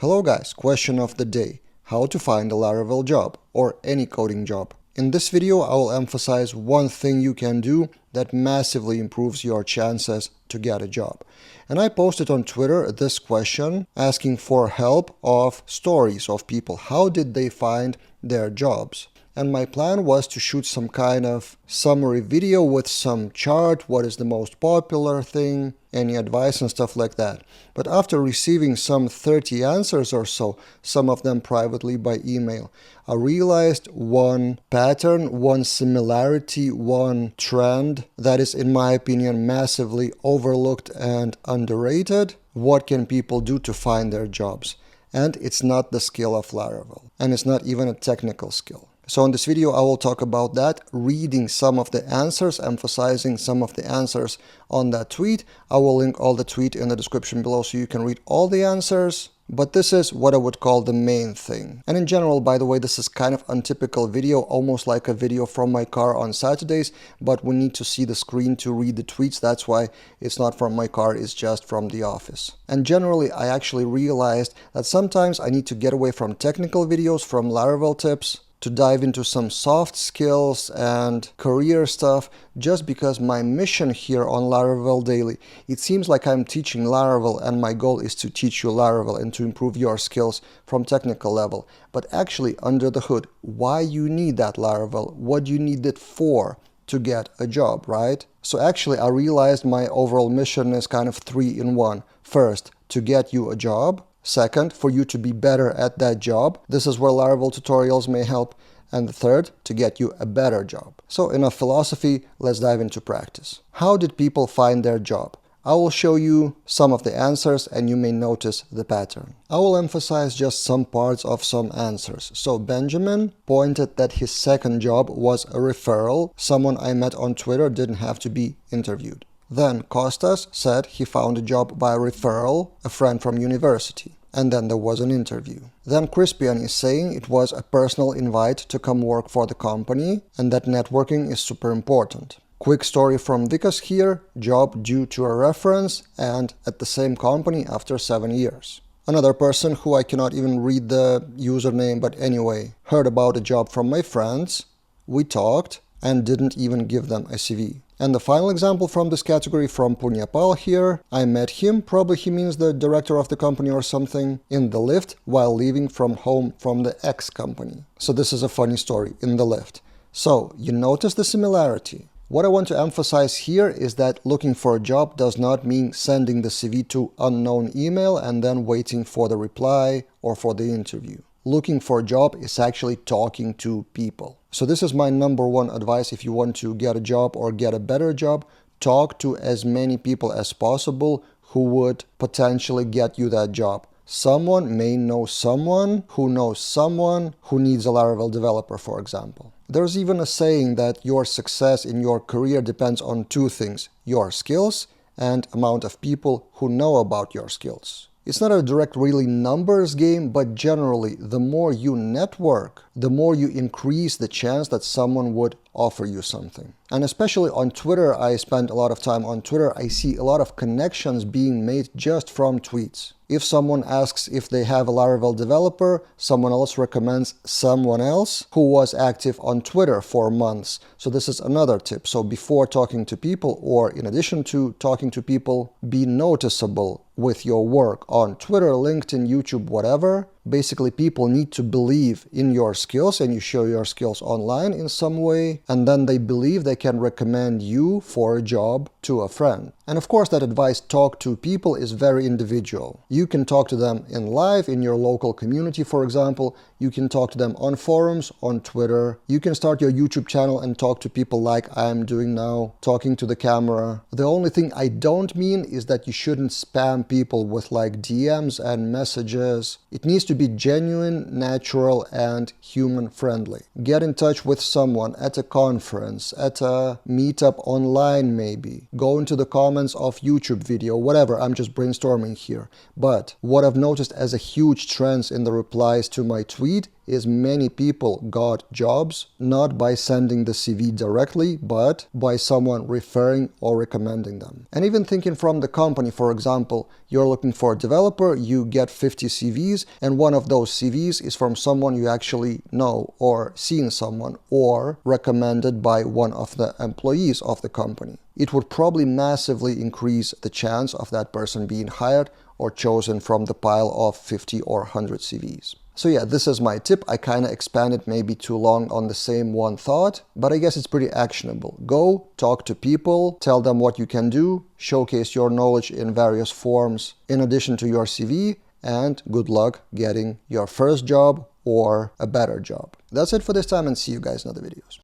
Hello guys, question of the day. How to find a Laravel job or any coding job. In this video, I will emphasize one thing you can do that massively improves your chances to get a job. And I posted on Twitter this question asking for help of stories of people. How did they find their jobs? And my plan was to shoot some kind of summary video with some chart, what is the most popular thing, any advice and stuff like that. But after receiving some 30 answers or so, some of them privately by email, I realized one pattern, one similarity, one trend that is, in my opinion, massively overlooked and underrated. What can people do to find their jobs? And it's not the skill of Laravel, and it's not even a technical skill. So in this video, I will talk about that, reading some of the answers, emphasizing some of the answers on that tweet. I will link all the tweet in the description below so you can read all the answers. But this is what I would call the main thing. And in general, by the way, this is kind of untypical video, almost like a video from my car on Saturdays, but we need to see the screen to read the tweets. That's why it's not from my car, it's just from the office. And generally, I actually realized that sometimes I need to get away from technical videos, from Laravel tips, to dive into some soft skills and career stuff, just because my mission here on Laravel Daily, it seems like I'm teaching Laravel and my goal is to teach you Laravel and to improve your skills from technical level. But actually under the hood, why you need that Laravel, what you need it for to get a job, right? So actually I realized my overall mission is kind of 3 in 1. First, to get you a job. Second, for you to be better at that job. This is where Laravel tutorials may help. And the third, to get you a better job. So enough philosophy, let's dive into practice. How did people find their job? I will show you some of the answers and you may notice the pattern. I will emphasize just some parts of some answers. So Benjamin pointed that his second job was a referral. Someone I met on Twitter, didn't have to be interviewed. Then Kostas said he found a job by referral, a friend from university. And then there was an interview. Then Crispian is saying it was a personal invite to come work for the company and that networking is super important. Quick story from Vikas here, job due to a reference and at the same company after 7 years. Another person who I cannot even read the username, but anyway, heard about a job from my friends, we talked and didn't even give them a CV. And the final example from this category from Punyapal here, I met him, probably he means the director of the company or something, in the lift while leaving from home from the ex-company. So this is a funny story, in the lift. So you notice the similarity. What I want to emphasize here is that looking for a job does not mean sending the CV to unknown email and then waiting for the reply or for the interview. Looking for a job is actually talking to people. So this is my number one advice if you want to get a job or get a better job. Talk to as many people as possible who would potentially get you that job. Someone may know someone who knows someone who needs a Laravel developer, for example. There's even a saying that your success in your career depends on 2 things, your skills and amount of people who know about your skills. It's not a direct really numbers game, but generally, the more you network, the more you increase the chance that someone would offer you something. And especially on Twitter, I spend a lot of time on Twitter, I see a lot of connections being made just from tweets. If someone asks if they have a Laravel developer, someone else recommends someone else who was active on Twitter for months. So this is another tip. So before talking to people, or in addition to talking to people, be noticeable with your work on Twitter, LinkedIn, YouTube, whatever. Basically, people need to believe in your skills and you show your skills online in some way, and then they believe they can recommend you for a job to a friend. And of course, that advice, talk to people, is very individual. You can talk to them in live, in your local community, for example. You can talk to them on forums, on Twitter. You can start your YouTube channel and talk to people like I'm doing now, talking to the camera. The only thing I don't mean is that you shouldn't spam people with like DMs and messages. It needs to be genuine, natural, and human-friendly. Get in touch with someone at a conference, at a meetup online maybe. Go into the comments of YouTube video, whatever, I'm just brainstorming here. But what I've noticed as a huge trend in the replies to my tweet is many people got jobs not by sending the CV directly, but by someone referring or recommending them. And even thinking from the company, for example, you're looking for a developer, you get 50 CVs, and one of those CVs is from someone you actually know or seen someone or recommended by one of the employees of the company. It would probably massively increase the chance of that person being hired or chosen from the pile of 50 or 100 CVs. So yeah, this is my tip. I kind of expanded maybe too long on the same one thought, but I guess it's pretty actionable. Go talk to people, tell them what you can do, showcase your knowledge in various forms in addition to your CV, and good luck getting your first job or a better job. That's it for this time, and see you guys in other videos.